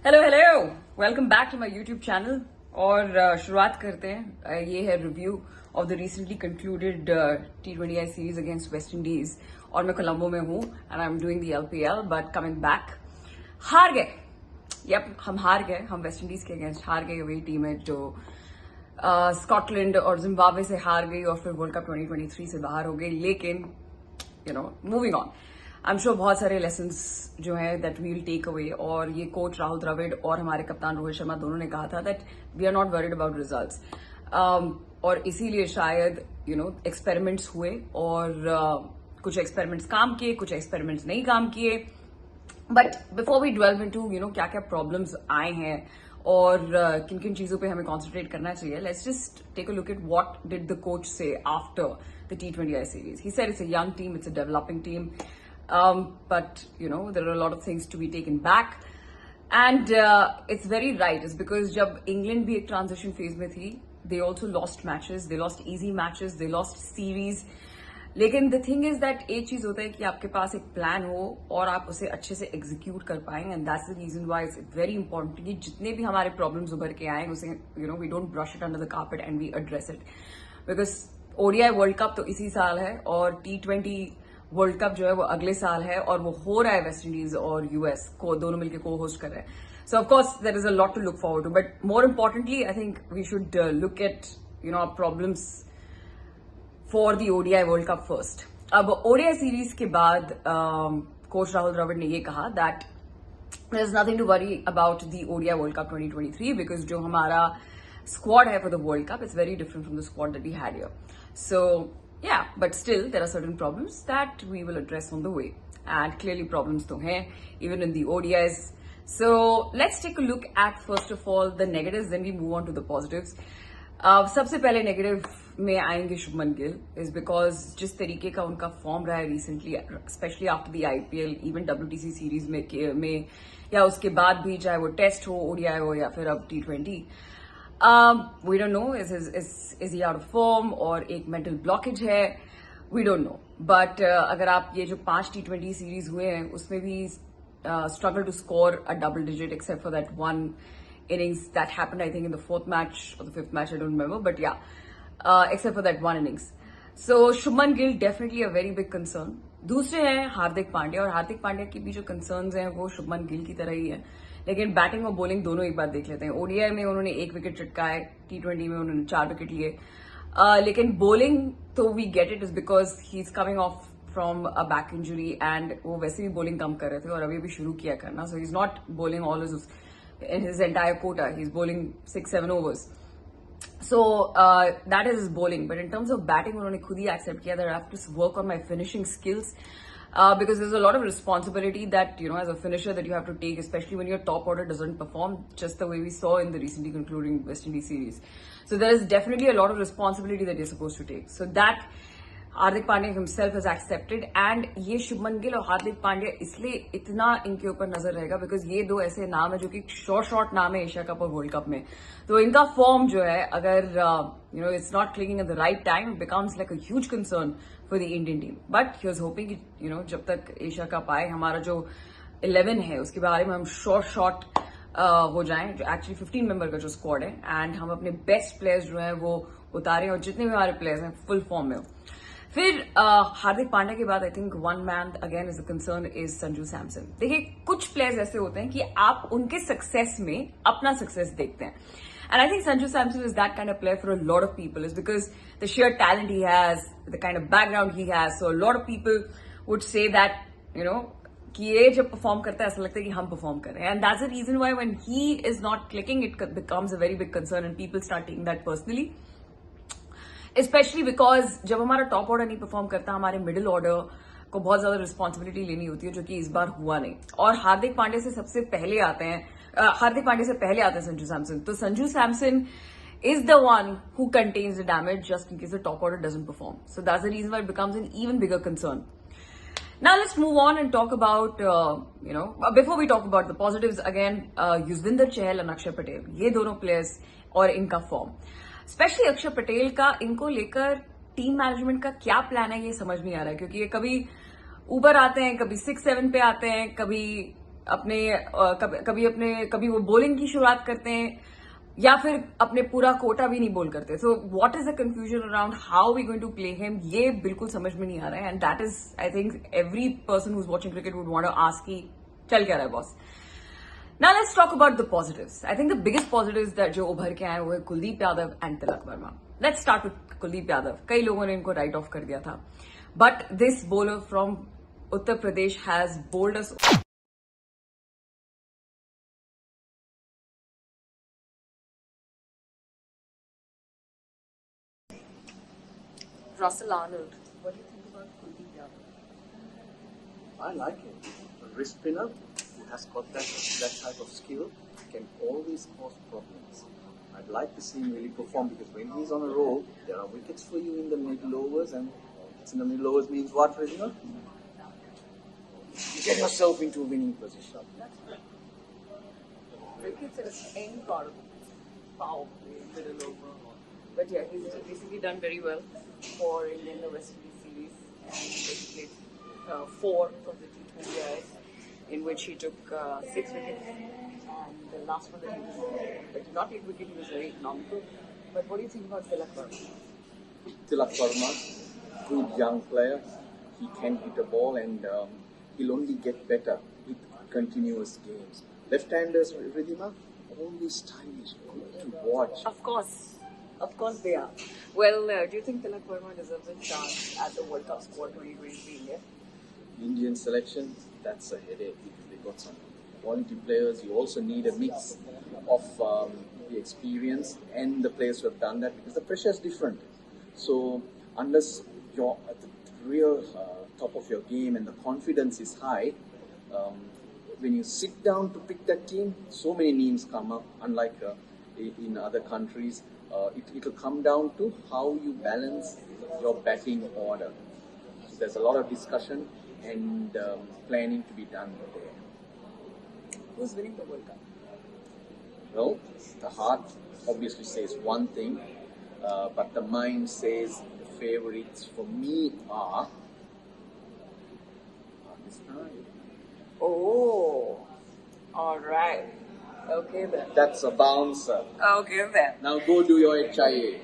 Hello hello, welcome back to my YouTube channel. और शुरुआत करते हैं। ये है review of the recently concluded T20I series against West Indies. और मैं कोलंबो में हूँ and I am doing the LPL but coming back हार गए। यप, हम हार गए। हम वेस्ट इंडीज के अगेंस्ट हार गए। वही टीम है जो स्कॉटलैंड और जिम्बाब्वे से हार गई और फिर वर्ल्ड कप 2023 से बाहर हो गई। लेकिन moving on, I am sure बहुत सारे लेसन्स जो है that we will take away. और ये कोच राहुल द्रविड़ और हमारे कप्तान रोहित शर्मा दोनों ने कहा था that we are not worried about results. और इसीलिए शायद एक्सपेरिमेंट्स हुए और कुछ एक्सपेरिमेंट्स काम किए, कुछ एक्सपेरिमेंट्स नहीं काम किए। बट बिफोर वी ड्वेल्व इनटू क्या क्या प्रॉब्लम्स आए हैं और किन किन चीजों पे हमें कॉन्सेंट्रेट करना चाहिए, let's just take a look at what did the coach say after the T20I series. He said it's a young team, it's a developing team, but there are a lot of things to be taken back, and it's very right. It's because जब England भी एक transition phase में थी, they also lost matches, they lost easy matches, they lost series. लेकिन the thing is that एक चीज होता है कि आपके पास एक प्लान हो और आप उसे अच्छे से एग्जीक्यूट कर पाए, and that's the reason why it's very important कि जितने भी हमारे प्रॉब्लम्स उभर के आए उसे we don't brush it under the carpet and we address it. Because ODI World Cup तो इसी साल है और T20 वर्ल्ड कप जो है वो अगले साल है और वो हो रहा है वेस्ट इंडीज और यूएस को दोनों मिलकर को होस्ट कर रहे हैं। So of course there is a lot to look forward to, but more importantly I think we should look at our problems for the ODI World Cup first. अब ODI series के बाद कोच राहुल द्रविड़ ने ये कहा that there is nothing to worry about the ODI World Cup 2023 because जो हमारा squad है for the World Cup is very different from the squad that we had here. So yeah, but still there are certain problems that we will address on the way, and clearly problems to hain even in the ODIs. So let's take a look at first of all the negatives, then we move on to the positives. सबसे पहले negative में आएंगे Shubman Gill, is because जिस तरीके का उनका form रहा है recently, specially after the IPL, even WTC series में या उसके बाद भी, चाहे वो टेस्ट हो, ODI हो या फिर अब T20, we don't know, is he out of form और एक मेंटल ब्लॉकेज है, we don't know. But अगर आप ये जो 5 T20 सीरीज हुए हैं उसमें भी struggle to score a double digit except for that one innings that happened I think in the 4th match or the 5th match, I don't remember, but yeah, except for that one innings. So Shubman Gill definitely a very big concern. दूसरे हैं हार्दिक पांड्या, और हार्दिक पांड्या की भी जो concerns हैं वो शुभमन गिल की तरह ही है, लेकिन बैटिंग और बॉलिंग दोनों एक बार देख लेते हैं। ओडीआई में उन्होंने 1 विकेट चटकाए, T20 में उन्होंने 4 विकेट लिए, लेकिन बॉलिंग तो we get it is because he is coming off from a back injury, and वो वैसे भी बॉलिंग कम कर रहे थे और अभी भी शुरू किया करना, so he is not bowling all in his entire quota, he is bowling 6-7 overs, so that is his bowling. But in terms of batting उन्होंने खुद ही एक्सेप्ट किया that I have to work on my finishing skills. Because there's a lot of responsibility that, as a finisher that you have to take, especially when your top order doesn't perform, just the way we saw in the recently concluding West Indies series. So there is definitely a lot of responsibility that you're supposed to take. So that Hardik Pandya himself has accepted, and ये शुभमन गिल और हार्दिक पांड्या इसलिए इतना इनके ऊपर नजर रहेगा because ये दो ऐसे नाम है जो कि शॉर्ट नाम है एशिया कप और वर्ल्ड कप में। तो इनका फॉर्म जो है अगर it's not clicking at the right time, becomes like a huge concern for the Indian team. But he was hopping कि जब तक एशिया कप आए, हमारा जो 11 है उसके बारे में हम शॉर्ट हो जाएं, जो एक्चुअली 15 मेंबर का जो स्क्वाड है, एंड हम अपने बेस्ट प्लेयर्स जो है वो उतारें और जितने भी हमारे प्लेयर्स हैं फुल फॉर्म में हो। फिर हार्दिक पांड्या के बाद I think one man again is a concern is Sanju Samson. देखिए, कुछ प्लेयर्स ऐसे होते हैं कि आप उनके सक्सेस में अपना सक्सेस देखते हैं, and I think Sanju Samson is that kind of player for a lot of people, is because the sheer talent he has, the kind of background he has. So a lot of people would say that कि ये जब perform करता है ऐसा लगता है कि हम परफॉर्म कर रहे हैं, and that's the reason why when he is not clicking it becomes a very big concern and people start taking that personally. Specially because जब हमारा टॉप ऑर्डर नहीं परफॉर्म करता, हमारे मिडिल ऑर्डर को बहुत ज्यादा रिस्पॉन्सिबिलिटी लेनी होती है, जो कि इस बार हुआ नहीं। और हार्दिक पांड्या से सबसे पहले आते हैं, हार्दिक पांड्या से पहले आते हैं संजू सैमसन। तो Sanju Samson is the one who contains the damage just in case the top order doesn't perform. So that's the reason why it becomes an even bigger concern. Now let's move on and talk about, before we talk about the positives again, Yuzvendra Chahal और अक्षर पटेल, ये दोनों players और इनका form, specially अक्षर पटेल का, इनको लेकर टीम मैनेजमेंट का क्या प्लान है ये समझ नहीं आ रहा है, क्योंकि ये कभी ऊपर आते हैं, कभी 6-7 पे आते हैं, कभी कभी वो बॉलिंग की शुरुआत करते हैं या फिर अपने पूरा कोटा भी नहीं बोल करते. So what is the confusion around how we going to play him, ये बिल्कुल समझ में नहीं आ रहा है. And that is I think every person who is watching cricket would want to ask कि चल क्या रहा है boss. Now let's talk about the positives. I think the biggest positives that जो उभर के आए वो है Kuldeep Yadav and Tilak Varma. Let's start with Kuldeep Yadav. कई लोगों ने इनको write off कर दिया था, but this bowler from Uttar Pradesh has bowled us. Russell Arnold. What do you think about Kuldeep Yadav? I like him. A wrist spinner who has got that type of skill can always cause problems. I'd like to see him really perform because when he's on a roll, there are wickets for you in the middle overs, and wickets in the middle overs means what, Regina? You get yourself into a winning position. Wickets at the end part of power play, middle over. But yeah, he's basically done very well for India in the West Indies series, and he played 4 of the T20Is, in which he took 6 wickets, and the last one that he did not take wicket, he was very economical. But what do you think about Tilak Verma? Tilak Verma, good young player. He can hit a ball, and he'll only get better with continuous games. Left-handers, Ridhima, always stylish, good to watch. Of course they are. Well, do you think Tilak Verma deserves a chance at the World Cup squad 2023 India? Indian selection, that's a headache because they got some quality players. You also need a mix of the experience and the players who have done that because the pressure is different. So unless you're at the real top of your game and the confidence is high, when you sit down to pick that team, so many names come up, unlike in other countries. It'll come down to how you balance your batting order. So there's a lot of discussion and planning to be done there. Who's winning the World Cup? Well, the heart obviously says one thing, but the mind says the favorites for me are Pakistan. Oh, all right. Okay then. That's a bouncer. Okay then. Now go do your HIA.